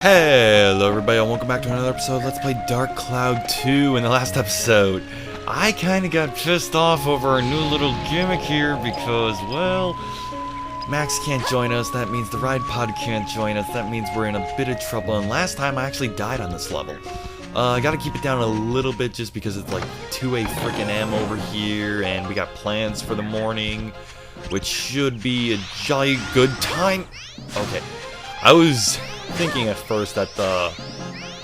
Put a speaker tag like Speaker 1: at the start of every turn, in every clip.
Speaker 1: Hello everybody and welcome back to another episode of Let's Play Dark Cloud 2. In the last episode, I kinda got pissed off over our new little gimmick here because, well, Max can't join us, that means the ride pod can't join us, that means we're in a bit of trouble, and last time I actually died on this level. I gotta keep it down a little bit just because it's like 2A freaking M over here, and we got plans for the morning, which should be a jolly good time. Okay, I was thinking at first that the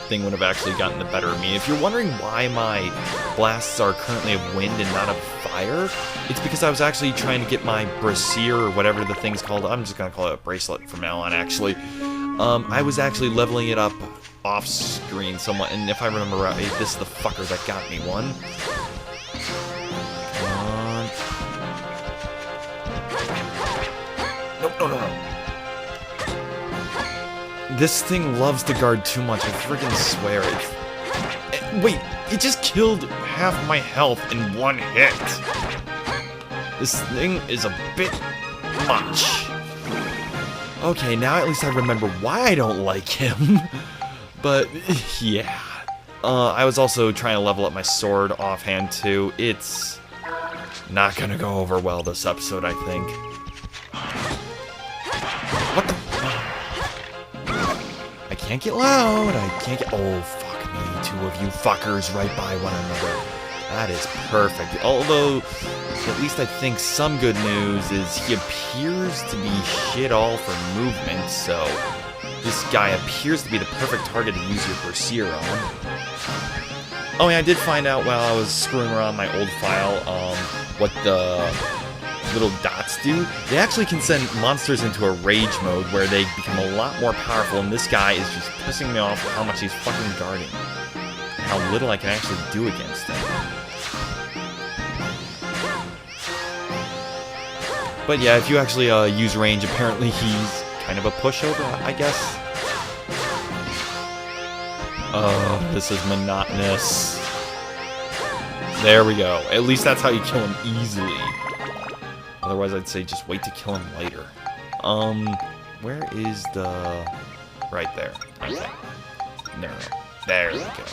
Speaker 1: thing would have actually gotten the better of me. If you're wondering why my blasts are currently of wind and not of fire, it's because I was actually trying to get my brassiere, or whatever the thing's called. I'm just gonna call it a bracelet from now on, actually. I was actually leveling it up off screen somewhat, and if I remember right, this is the fucker that got me one. Come on. No. This thing loves to guard too much, I freaking swear it. Wait, it just killed half my health in one hit. This thing is a bit much. Okay, now at least I remember why I don't like him. But, yeah. I was also trying to level up my sword offhand, too. It's not gonna go over well this episode, I think. What the? I can't get loud. I can't get... Oh, fuck me. Two of you fuckers right by one another. That is perfect. Although, at least I think some good news is he appears to be shit all for movement, so this guy appears to be the perfect target to use your brassiere on. Oh, yeah, I did find out while I was screwing around my old file, what the little dots do. They actually can send monsters into a rage mode where they become a lot more powerful, and this guy is just pissing me off with how much he's fucking guarding. And how little I can actually do against him. But yeah, if you actually use range, apparently he's kind of a pushover, I guess. This is monotonous. There we go. At least that's how you kill him easily. Otherwise, I'd say just wait to kill him later. Where is the... Right there. Okay. No. There we go.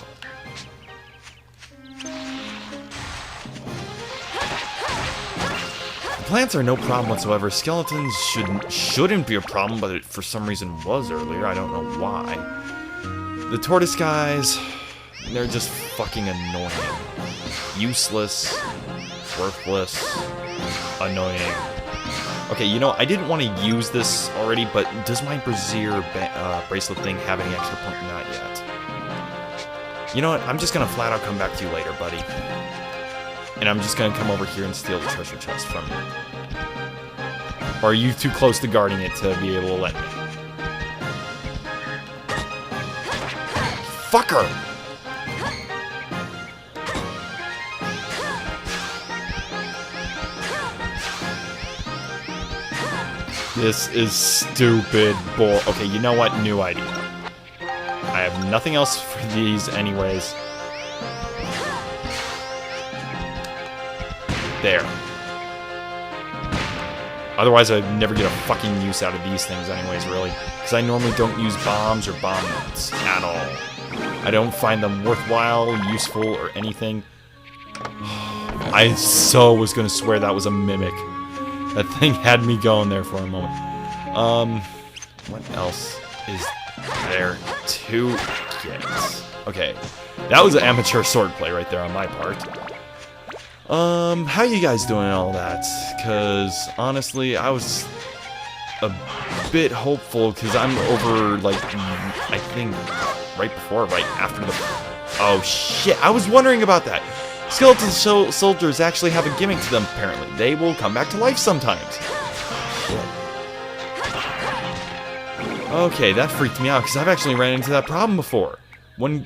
Speaker 1: Plants are no problem whatsoever. Skeletons shouldn't be a problem, but it for some reason was earlier. I don't know why. The tortoise guys, they're just fucking annoying. Useless. Worthless. Annoying. Okay, you know, I didn't want to use this already, but does my brassiere bracelet thing have any extra point? Not yet. You know what? I'm just gonna flat out come back to you later, buddy. And I'm just gonna come over here and steal the treasure chest from you. Or are you too close to guarding it to be able to let me? Fucker! This is stupid bull. Okay, you know what? New idea. I have nothing else for these anyways. There. Otherwise, I'd never get a fucking use out of these things anyways, really. Because I normally don't use bombs or bomb nuts at all. I don't find them worthwhile, useful, or anything. I so was going to swear that was a mimic. That thing had me going there for a moment. What else is there to get? Okay, that was an amateur swordplay right there on my part. How you guys doing and all that? Because, honestly, I was a bit hopeful, because I'm over, like, I think, right after the... Oh, shit, I was wondering about that. Skeleton soldiers actually have a gimmick to them, apparently. They will come back to life sometimes. Okay, that freaked me out, because I've actually ran into that problem before. Don't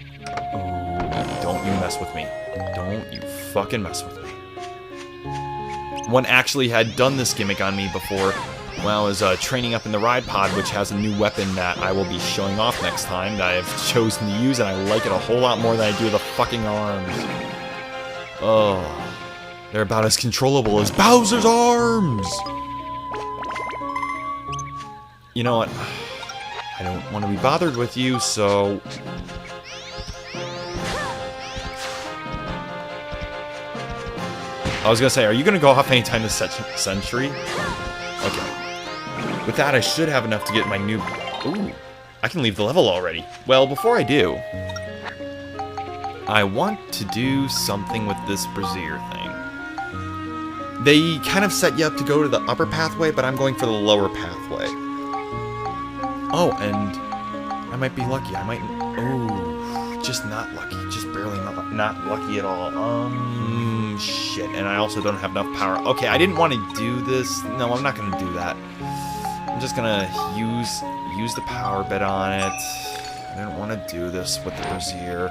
Speaker 1: you mess with me. Don't you fucking mess with me. One actually had done this gimmick on me before when I was training up in the ride pod, which has a new weapon that I will be showing off next time that I've chosen to use, and I like it a whole lot more than I do the fucking arms. Oh, they're about as controllable as Bowser's arms! You know what? I I don't want to be bothered with you, so... I was gonna say, are you gonna go off anytime this century? Okay. With that, I should have enough to get my new... Ooh, I can leave the level already. Well, before I do, I want to do something with this brazier thing. They kind of set you up to go to the upper pathway, but I'm going for the lower pathway. Oh, and I might be lucky. I might... Oh, just not lucky. Just barely not lucky at all. Shit. And I also don't have enough power. Okay, I didn't want to do this. No, I'm not going to do that. I'm just going to use the power bit on it. I didn't want to do this with the brazier.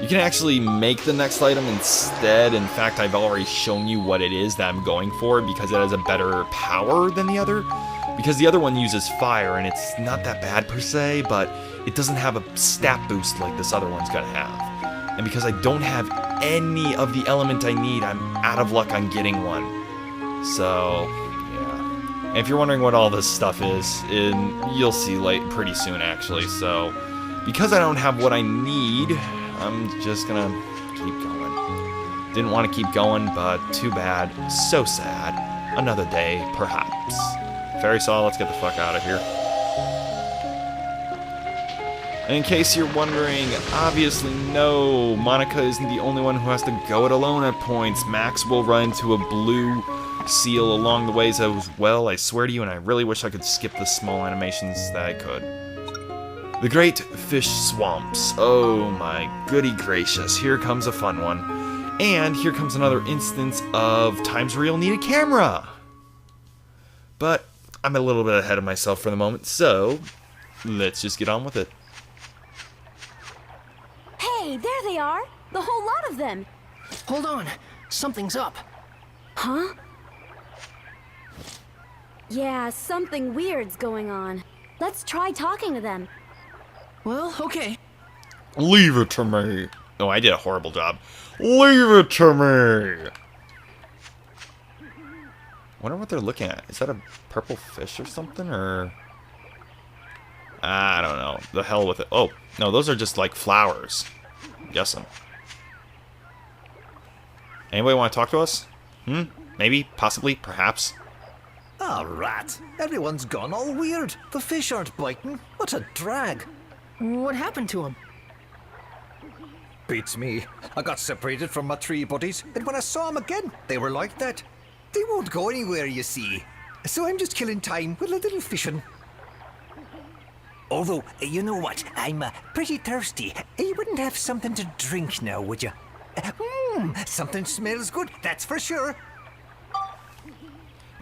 Speaker 1: You can actually make the next item instead. In fact, I've already shown you what it is that I'm going for because it has a better power than the other. Because the other one uses fire, and it's not that bad per se, but it doesn't have a stat boost like this other one's gonna have. And because I don't have any of the element I need, I'm out of luck on getting one. So, yeah. And if you're wondering what all this stuff is, you'll see pretty soon, actually. So, because I don't have what I need, I'm just gonna keep going. Didn't want to keep going, but too bad. So sad. Another day, perhaps. Fairy Saw, let's get the fuck out of here. And in case you're wondering, obviously no, Monica isn't the only one who has to go it alone at points. Max will run into a blue seal along the ways as well, I swear to you, and I really wish I could skip the small animations that I could. The Great Fish Swamps. Oh my goody gracious, here comes a fun one. And here comes another instance of times where you'll need a camera. But I'm a little bit ahead of myself for the moment, so let's just get on with it.
Speaker 2: Hey, there they are! The whole lot of them!
Speaker 3: Hold on, something's up.
Speaker 2: Huh? Yeah, something weird's going on. Let's try talking to them.
Speaker 3: Well, okay.
Speaker 1: Leave it to me. Oh, I did a horrible job. Leave it to me. Wonder what they're looking at. Is that a purple fish or something, or... I don't know. The hell with it. Oh, no, those are just like flowers. I'm guessing. Anybody want to talk to us? Maybe? Possibly? Perhaps?
Speaker 4: Ah, rat. Everyone's gone all weird. The fish aren't biting. What a drag.
Speaker 3: What happened to him?
Speaker 4: Beats me. I got separated from my three buddies, and when I saw them again, they were like that. They won't go anywhere, you see. So I'm just killing time with a little fishing. Although, you know what? I'm pretty thirsty. You wouldn't have something to drink now, would you? Something smells good, that's for sure.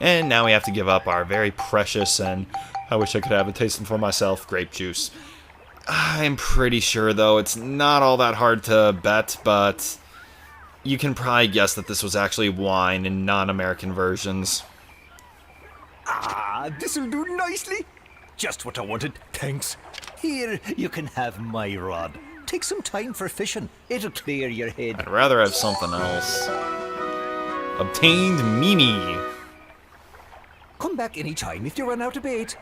Speaker 1: And now we have to give up our very precious, and I wish I could have a tasting for myself, grape juice. I'm pretty sure, though, it's not all that hard to bet, but you can probably guess that this was actually wine in non-American versions.
Speaker 4: Ah, this'll do nicely. Just what I wanted, thanks. Here, you can have my rod. Take some time for fishing. It'll clear your head.
Speaker 1: I'd rather have something else. Obtained Mimi.
Speaker 4: Come back anytime if you run out of bait.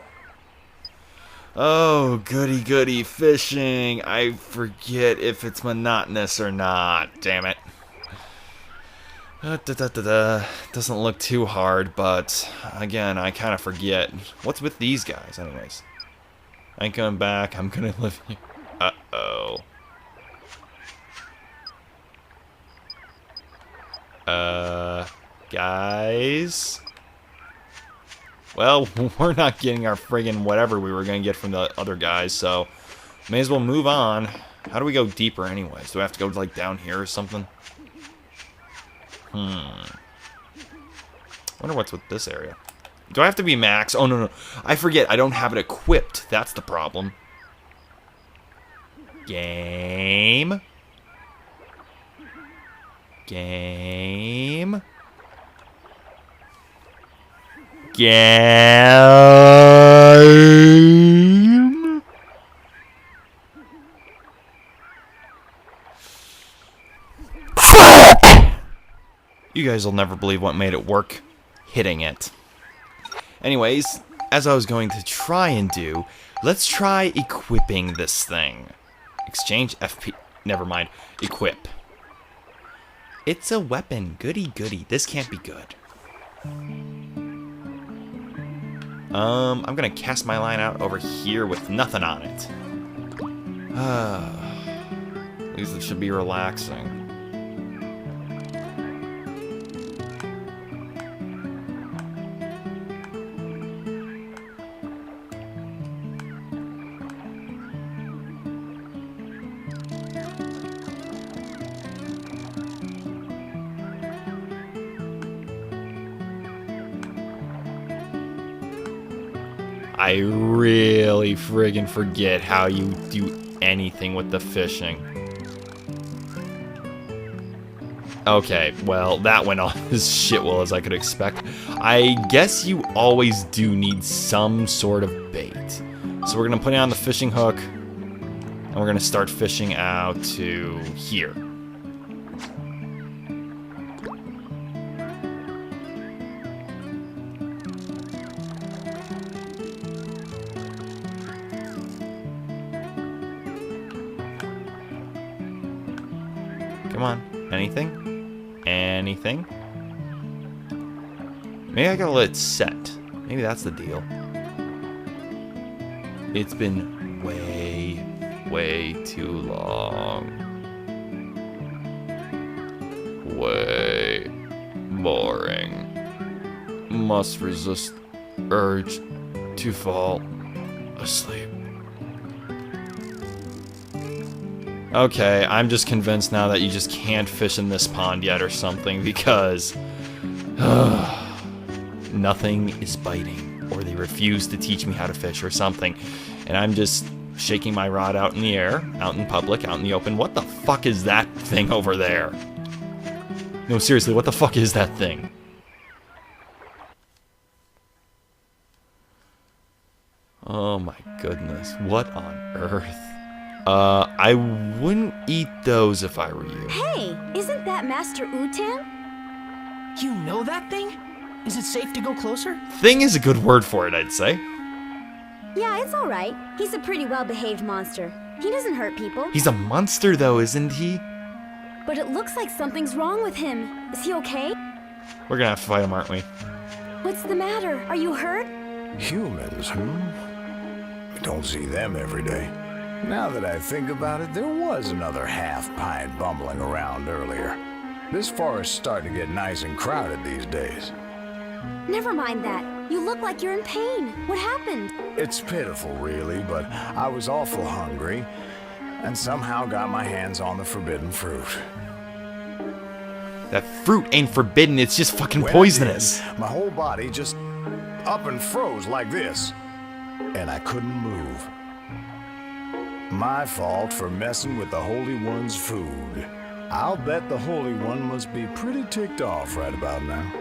Speaker 1: Oh, goody goody fishing. I forget if it's monotonous or not. Damn it. Doesn't look too hard, but again, I kind of forget. What's with these guys, anyways? I ain't coming back. I'm gonna live here. Uh-oh. Guys? Well, we're not getting our friggin' whatever we were gonna get from the other guys, so may as well move on. How do we go deeper anyways? Do I have to go, like, down here or something? Wonder what's with this area. Do I have to be max? Oh, no. I forget. I don't have it equipped. That's the problem. Game. Game. Game. You guys will never believe what made it work. Hitting it. Anyways, as I was going to try and do, let's try equipping this thing. Exchange FP... Never mind. Equip. It's a weapon. Goody goody. This can't be good. I'm gonna cast my line out over here with nothing on it. At least it should be relaxing. I really friggin' forget how you do anything with the fishing. Okay, well, that went on as shit well as I could expect. I guess you always do need some sort of bait. So we're gonna put it on the fishing hook, and we're gonna start fishing out to here. Come on, anything? Anything? Maybe I gotta let it set. Maybe that's the deal. It's been way too long. Way boring. Must resist urge to fall asleep. Okay, I'm just convinced now that you just can't fish in this pond yet or something because nothing is biting, or they refuse to teach me how to fish or something. And I'm just shaking my rod out in the air, out in public, out in the open. What the fuck is that thing over there? No, seriously, what the fuck is that thing? Oh my goodness, what on earth? I wouldn't eat those if I were you.
Speaker 2: Hey, isn't that Master Utan?
Speaker 3: You know that thing? Is it safe to go closer?
Speaker 1: Thing is a good word for it, I'd say.
Speaker 2: Yeah, it's alright. He's a pretty well-behaved monster. He doesn't hurt people.
Speaker 1: He's a monster though, isn't he?
Speaker 2: But it looks like something's wrong with him. Is he okay?
Speaker 1: We're gonna have to fight him, aren't we?
Speaker 2: What's the matter? Are you hurt?
Speaker 5: Humans, We don't see them every day. Now that I think about it, there was another half-pint bumbling around earlier. This forest's starting to get nice and crowded these days.
Speaker 2: Never mind that. You look like you're in pain. What happened?
Speaker 5: It's pitiful, really, but I was awful hungry and somehow got my hands on the forbidden fruit.
Speaker 1: That fruit ain't forbidden, it's just fucking
Speaker 5: When I
Speaker 1: poisonous.
Speaker 5: did, my whole body just up and froze like this, and I couldn't move. My fault for messing with the Holy One's food. I'll bet the Holy One must be pretty ticked off right about now.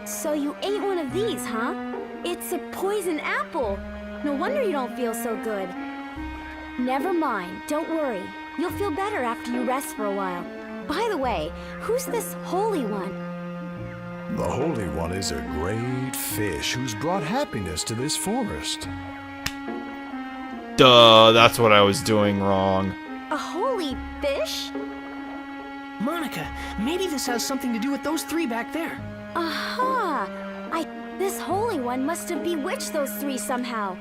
Speaker 2: So you ate one of these, huh? It's a poison apple. No wonder you don't feel so good. Never mind, don't worry. You'll feel better after you rest for a while. By the way, who's this Holy One?
Speaker 5: The Holy One is a great fish who's brought happiness to this forest.
Speaker 1: Duh, that's what I was doing wrong.
Speaker 2: A holy fish?
Speaker 3: Monica, maybe this has something to do with those three back there.
Speaker 2: Aha! This Holy One must have bewitched those three somehow.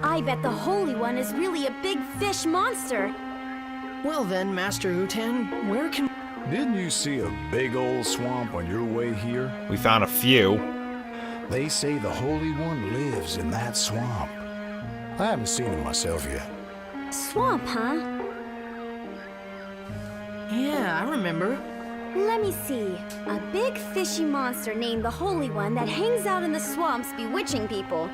Speaker 2: I bet the Holy One is really a big fish monster.
Speaker 3: Well then, Master Utan, where can...
Speaker 5: Didn't you see a big old swamp on your way here?
Speaker 1: We found a few.
Speaker 5: They say the Holy One lives in that swamp. I haven't seen him myself yet.
Speaker 2: Swamp, huh?
Speaker 3: Yeah, I remember.
Speaker 2: Let me see. A big fishy monster named the Holy One that hangs out in the swamps bewitching people.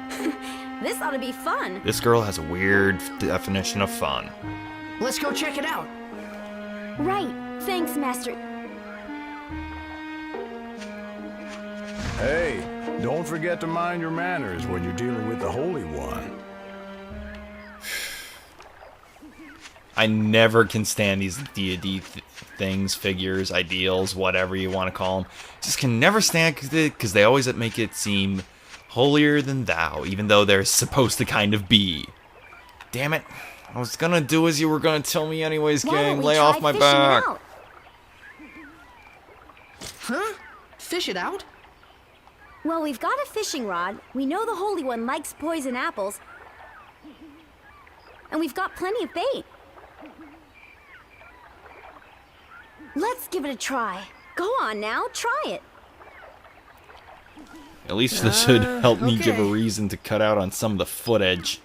Speaker 2: This ought to be fun.
Speaker 1: This girl has a weird definition of fun.
Speaker 3: Let's go check it out.
Speaker 2: Right. Thanks, Master.
Speaker 5: Hey, don't forget to mind your manners when you're dealing with the Holy One.
Speaker 1: I never can stand these deity things, figures, ideals, whatever you want to call them. Just can never stand it because they always make it seem holier than thou, even though they're supposed to kind of be. Damn it. I was gonna do as you were gonna tell me anyways,
Speaker 2: Why don't
Speaker 1: gang.
Speaker 2: we
Speaker 1: Lay
Speaker 2: try
Speaker 1: off my
Speaker 2: fishing it
Speaker 1: back.
Speaker 2: out?
Speaker 3: Huh? Fish it out?
Speaker 2: Well, we've got a fishing rod. We know the Holy One likes poison apples. And we've got plenty of bait. Let's give it a try. Go on now, try it.
Speaker 1: At least this should help me give a
Speaker 3: okay.
Speaker 1: reason to cut out on some of the footage.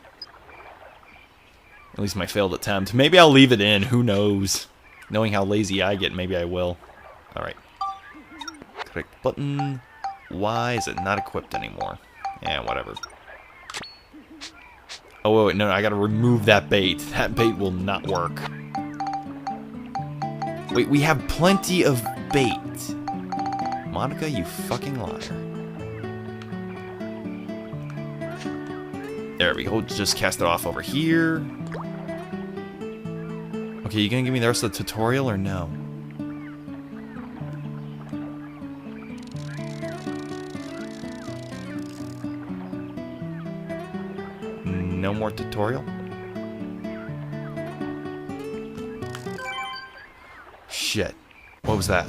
Speaker 1: At least my failed attempt. Maybe I'll leave it in, who knows. Knowing how lazy I get, maybe I will. Alright. Click button. Why is it not equipped anymore? Yeah, whatever. Oh, wait, no, I gotta remove that bait. That bait will not work. Wait, we have plenty of bait. Monica, you fucking liar. There we go, just cast it off over here. Okay, you gonna give me the rest of the tutorial or no? No more tutorial? Shit. What was that?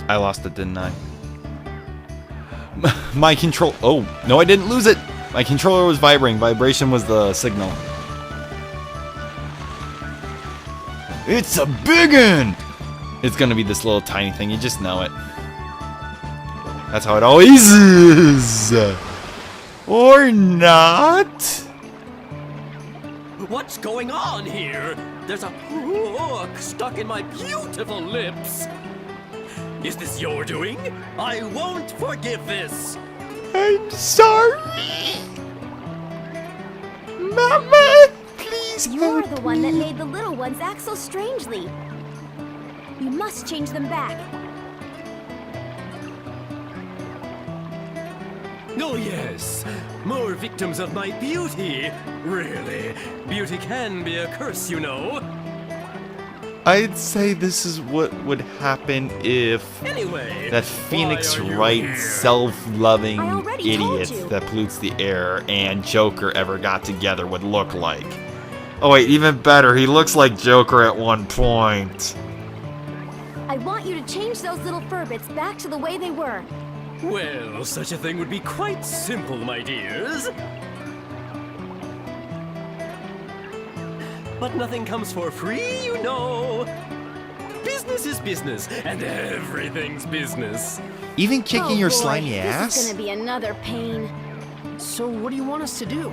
Speaker 1: I lost it, didn't I? My control... Oh, no, I didn't lose it! My controller was vibrating. Vibration was the signal. It's a big one! It's gonna be this little tiny thing. You just know it. That's how it always is! Or not?
Speaker 6: What's going on here? There's a hook stuck in my beautiful lips. Is this your doing? I won't forgive this.
Speaker 1: I'm sorry. Mama, please
Speaker 2: You're
Speaker 1: help
Speaker 2: the one that
Speaker 1: me.
Speaker 2: made the little ones act so strangely. You must change them back.
Speaker 6: Oh yes, more victims of my beauty. Really, beauty can be a curse, you know.
Speaker 1: I'd say this is what would happen if
Speaker 6: Anyway,
Speaker 1: that Phoenix
Speaker 6: why are you
Speaker 1: Wright
Speaker 6: here?
Speaker 1: self-loving
Speaker 2: I already told
Speaker 1: idiot
Speaker 2: you.
Speaker 1: that pollutes the air and Joker ever got together would look like. Oh wait, even better, he looks like Joker at one point.
Speaker 2: I want you to change those little furbits back to the way they were.
Speaker 6: Well, such a thing would be quite simple, my dears. But nothing comes for free, you know. Business is business, and everything's business.
Speaker 1: Even kicking
Speaker 2: Oh
Speaker 1: your
Speaker 2: boy,
Speaker 1: slimy
Speaker 2: This
Speaker 1: ass?
Speaker 2: is gonna be another pain.
Speaker 3: So what do you want us to do?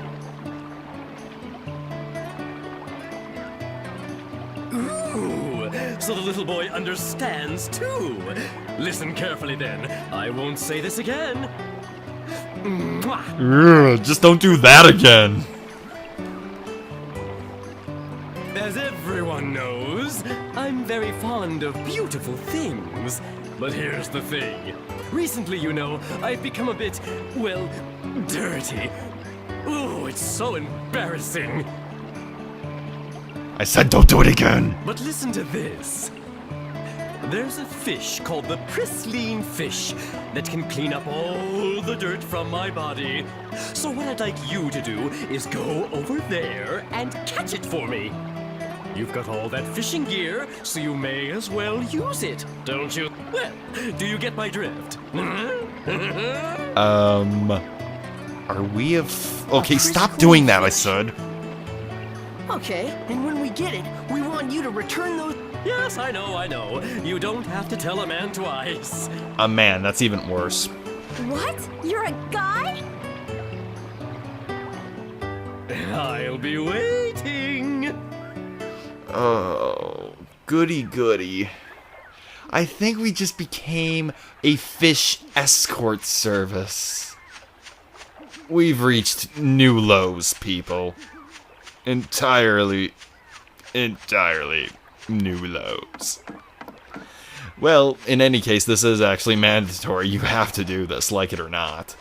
Speaker 6: Ooh, so the little boy understands too. Listen carefully then. I won't say this again. Mwah.
Speaker 1: Ugh, just don't do that again.
Speaker 6: As everyone knows, I'm very fond of beautiful things. But here's the thing. Recently, you know, I've become a bit, well, dirty. Ooh, it's so embarrassing.
Speaker 1: I said don't do it again.
Speaker 6: But listen to this. There's a fish called the Pristine Fish that can clean up all the dirt from my body. So what I'd like you to do is go over there and catch it for me. You've got all that fishing gear, so you may as well use it, don't you? Well, do you get my drift?
Speaker 1: Are we okay, stop doing that, I said.
Speaker 3: Okay, and when we get it, we want you to return those...
Speaker 6: Yes, I know. You don't have to tell a man twice.
Speaker 1: A man, that's even worse.
Speaker 2: What? You're a guy?
Speaker 6: I'll be waiting.
Speaker 1: Oh, goody goody. I think we just became a fish escort service. We've reached new lows, people. Entirely new lows. Well, in any case, this is actually mandatory. You have to do this, like it or not.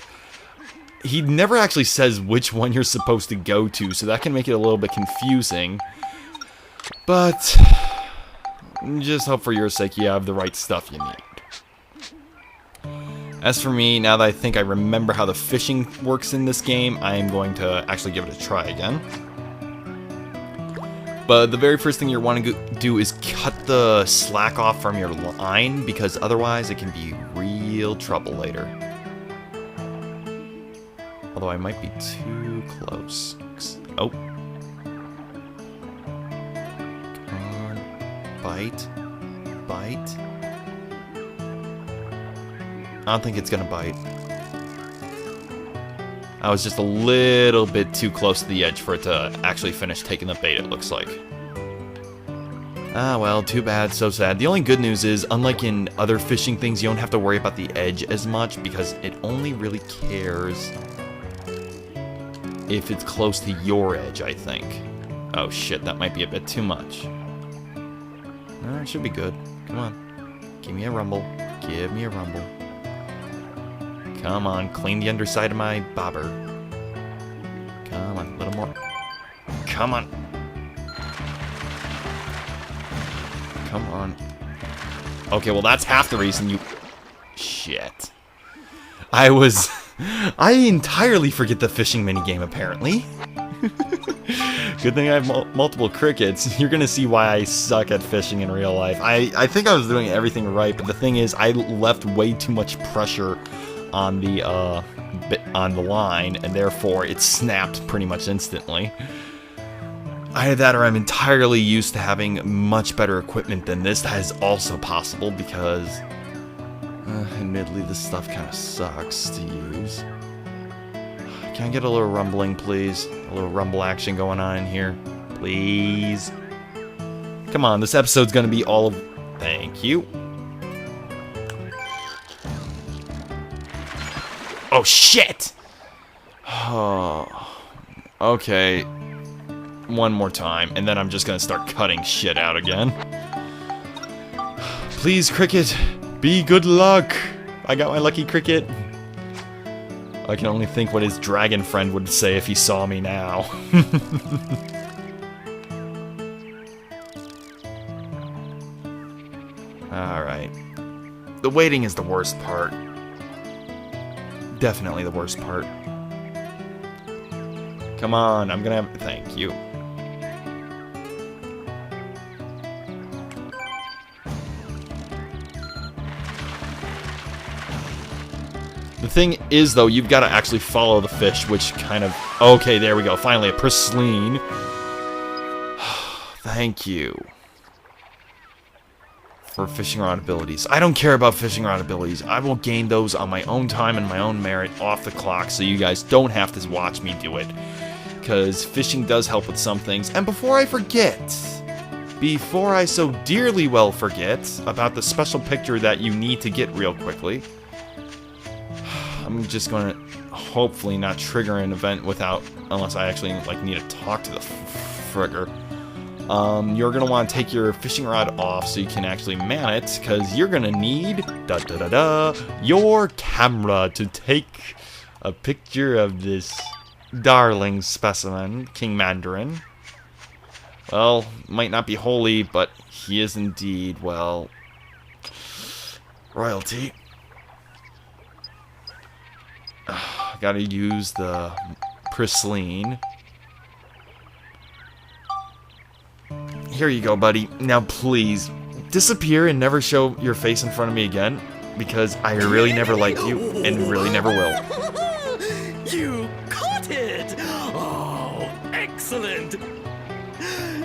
Speaker 1: He never actually says which one you're supposed to go to, so that can make it a little bit confusing. But just hope for your sake you have the right stuff you need. As for me, now that I think I remember how the fishing works in this game, I am going to actually give it a try again. But the very first thing you want to do is cut the slack off from your line, because otherwise it can be real trouble later. Although I might be too close. Oh. Come on. Bite. Bite. I don't think it's gonna bite. I was just a little bit too close to the edge for it to actually finish taking the bait, it looks like. Ah, well, too bad, so sad. The only good news is, unlike in other fishing things, you don't have to worry about the edge as much, because it only really cares if it's close to your edge, I think. Oh shit, that might be a bit too much. No, it should be good. Come on. Give me a rumble. Give me a rumble. Come on, clean the underside of my bobber. Come on, a little more. Come on. Come on. Okay, well that's half the reason you... Shit. I entirely forget the fishing minigame, apparently. Good thing I have multiple crickets. You're gonna see why I suck at fishing in real life. I think I was doing everything right, but the thing is, I left way too much pressure on the line, and therefore it snapped pretty much instantly. Either that, or I'm entirely used to having much better equipment than this. That is also possible, because admittedly this stuff kind of sucks to use. Can I get a little rumbling, please? A little rumble action going on in here, please. Come on, this episode's gonna be all of... Thank you. Oh, shit! Oh, okay. One more time, and then I'm just gonna start cutting shit out again. Please, cricket, be good luck. I got my lucky cricket. I can only think what his dragon friend would say if he saw me now. Alright. The waiting is the worst part. Definitely the worst part. Come on, I'm gonna have... Thank you. The thing is, though, you've got to actually follow the fish, which kind of... Okay, there we go. Finally, a pristine. Thank you for fishing rod abilities. I don't care about fishing rod abilities. I will gain those on my own time and my own merit off the clock, so you guys don't have to watch me do it. Because fishing does help with some things. And before I forget, before I so dearly well forget about the special picture that you need to get real quickly, I'm just going to hopefully not trigger an event without, unless I actually like need to talk to the frigger. You're going to want to take your fishing rod off so you can actually man it, because you're going to need your camera to take a picture of this darling specimen, King Mandarin. Well, might not be holy, but he is indeed, well, royalty. Gotta use the pristine. Here you go, buddy. Now please, disappear and never show your face in front of me again, because I really never liked you, and really never will.
Speaker 6: You caught it! Oh, excellent!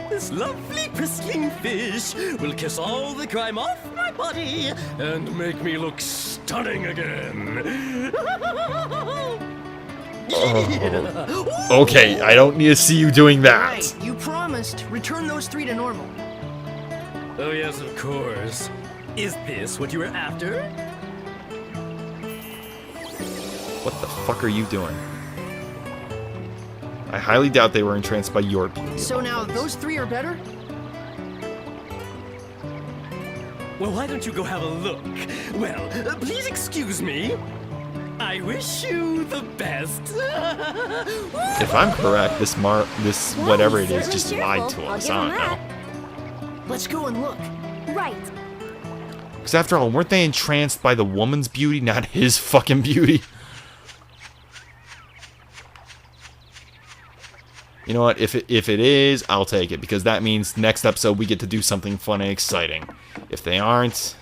Speaker 6: This lovely pristine fish will kiss all the grime off my body and make me look stunning again.
Speaker 1: Okay, I don't need to see you doing that.
Speaker 3: Right, you promised. Return those 3 to normal.
Speaker 6: Oh yes, of course. Is this what you were after?
Speaker 1: What the fuck are you doing? I highly doubt they were entranced by your beauty.
Speaker 3: So now those 3 are better?
Speaker 6: Well, why don't you go have a look? Well, please excuse me. I wish you the best.
Speaker 1: If I'm correct, this
Speaker 2: Well,
Speaker 1: whatever it
Speaker 2: he's
Speaker 1: is just
Speaker 2: certainly
Speaker 1: lied to
Speaker 2: cheerful, I'll
Speaker 1: us.
Speaker 2: give
Speaker 1: I
Speaker 2: him
Speaker 1: don't
Speaker 2: that.
Speaker 1: know.
Speaker 3: Let's go and look.
Speaker 2: right.
Speaker 1: Because after all, weren't they entranced by the woman's beauty, not his fucking beauty? You know what? If it is, I'll take it. Because that means next episode we get to do something fun and exciting. If they aren't...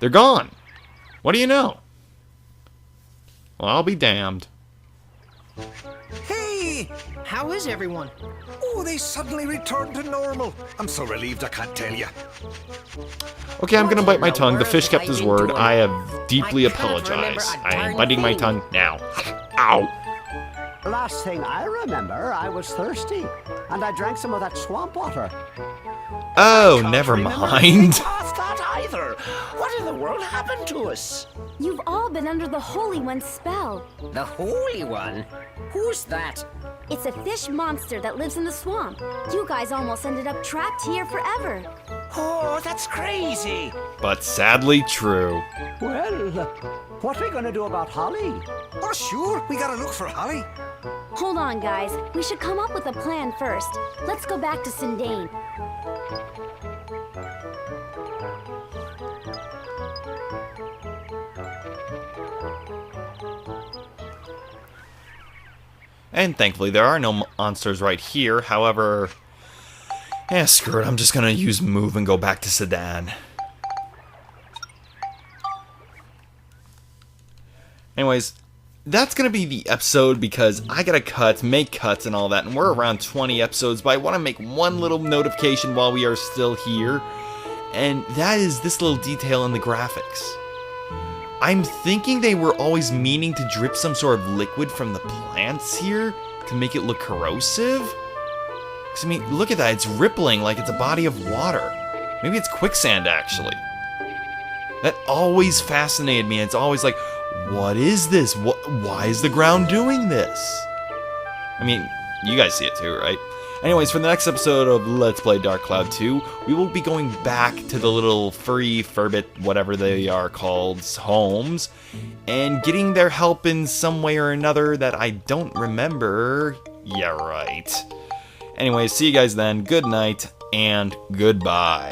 Speaker 1: they're gone. What do you know? Well, I'll be damned.
Speaker 4: Hey!
Speaker 3: How is everyone?
Speaker 5: Oh, they suddenly returned to normal. I'm so relieved I can't tell you.
Speaker 1: Okay, I'm gonna bite my tongue. The
Speaker 7: world
Speaker 1: fish kept
Speaker 7: have I
Speaker 1: his
Speaker 7: been
Speaker 1: word.
Speaker 7: doing?
Speaker 1: I have deeply
Speaker 7: I can't remember
Speaker 1: apologized.
Speaker 7: a
Speaker 1: I am
Speaker 7: darn
Speaker 1: biting my
Speaker 7: thing.
Speaker 1: tongue now. Ow!
Speaker 8: Last thing I remember, I was thirsty, and I drank some of that swamp water.
Speaker 1: Oh, never mind.
Speaker 8: Past that either. What in the world happened to us?
Speaker 2: You've all been under the Holy One's spell.
Speaker 7: The Holy One? Who's that?
Speaker 2: It's a fish monster that lives in the swamp. You guys almost ended up trapped here forever.
Speaker 8: Oh, that's crazy.
Speaker 1: But sadly true.
Speaker 8: Well, what are we gonna do about Holly?
Speaker 5: Oh, sure, we gotta look for Holly.
Speaker 2: Hold on, guys. We should come up with a plan first. Let's go back to Sindane.
Speaker 1: And thankfully there are no monsters right here. However, screw it. I'm just gonna use move and go back to Sedan. Anyways, that's gonna be the episode because I gotta make cuts and all that, and we're around 20 episodes, but I want to make one little notification while we are still here, and that is this little detail in the graphics. I'm thinking they were always meaning to drip some sort of liquid from the plants here to make it look corrosive. 'Cause, I mean, look at that, it's rippling like it's a body of water. Maybe it's quicksand, actually. That always fascinated me, and it's always like, what is this? Why is the ground doing this? I mean, you guys see it too, right? Anyways, for the next episode of Let's Play Dark Cloud 2, we will be going back to the little furry, furbit, whatever they are called, homes, and getting their help in some way or another that I don't remember. Yeah, right. Anyways, see you guys then. Good night, and goodbye.